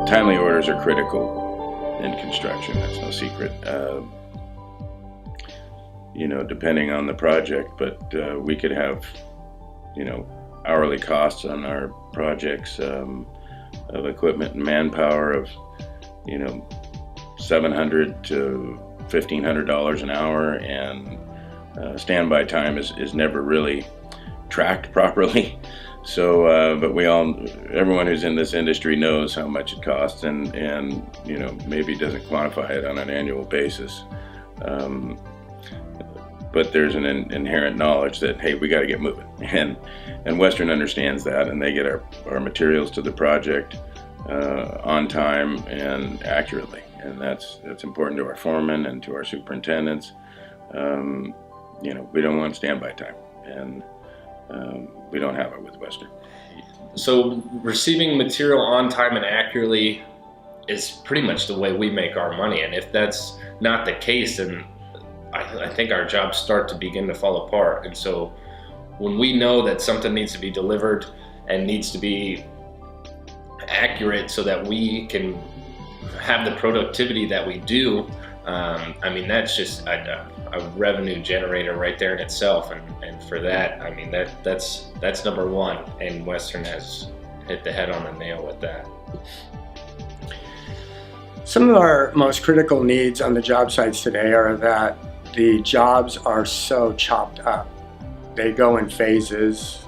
Timely orders are critical in construction. That's no secret. Depending on the project, but we could have, hourly costs on our projects of equipment and manpower of, $700 to $1,500 an hour, and standby time is never really tracked properly. So, but everyone who's in this industry knows how much it costs, and maybe doesn't quantify it on an annual basis. But there's an inherent knowledge that, hey, we got to get moving, and Western understands that, and they get our materials to the project on time and accurately, and that's important to our foremen and to our superintendents. We don't want standby time, and we don't have it with Western. So receiving material on time and accurately is pretty much the way we make our money, and if that's not the case, then I think our jobs start to begin to fall apart. And so when we know that something needs to be delivered and needs to be accurate so that we can have the productivity that we do, that's just a revenue generator right there in itself. And for that, that's number one. And Western has hit the head on the nail with that. Some of our most critical needs on the job sites today are that the jobs are so chopped up. They go in phases.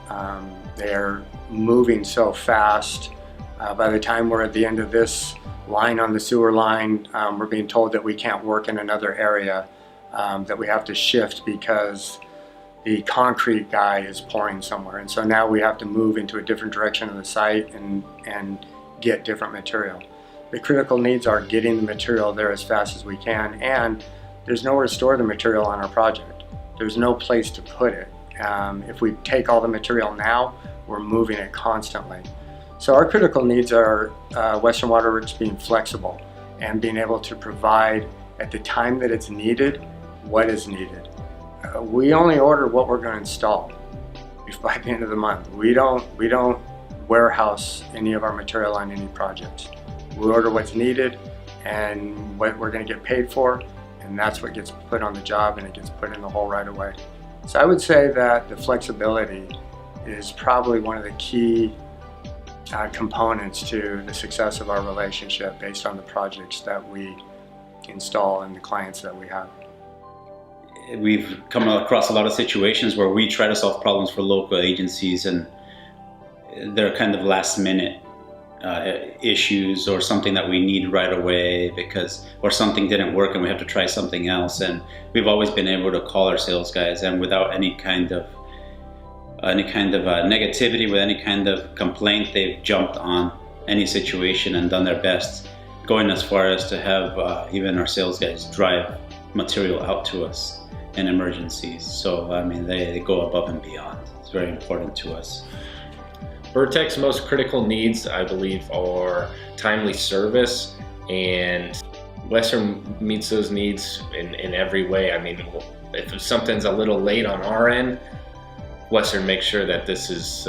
They're moving so fast. By the time we're at the end of this line on the sewer line, we're being told that we can't work in another area, that we have to shift because the concrete guy is pouring somewhere. And so now we have to move into a different direction of the site and get different material. The critical needs are getting the material there as fast as we can, and there's nowhere to store the material on our project. There's no place to put it. If we take all the material now, we're moving it constantly. So our critical needs are Western Water Works being flexible and being able to provide at the time that it's needed, what is needed. We only order what we're going to install by the end of the month. We don't warehouse any of our material on any projects. We order what's needed and what we're going to get paid for, and that's what gets put on the job, and it gets put in the hole right away. So I would say that the flexibility is probably one of the key components to the success of our relationship based on the projects that we install and the clients that we have. We've come across a lot of situations where we try to solve problems for local agencies, and they're kind of last minute issues, or something that we need right away or something didn't work and we have to try something else. And we've always been able to call our sales guys, and without any kind of negativity, with any kind of complaint, they've jumped on any situation and done their best, going as far as to have even our sales guys drive material out to us in emergencies. So they go above and beyond. It's very important to us. Vertex's most critical needs, I believe, are timely service, and Western meets those needs in every way. If something's a little late on our end, Western makes sure that this is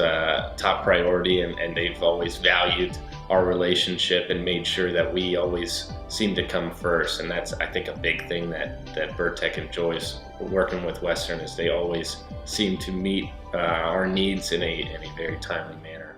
top priority, and they've always valued our relationship and made sure that we always seem to come first. And that's, I think, a big thing that Vertex enjoys working with Western, is they always seem to meet our needs in a very timely manner.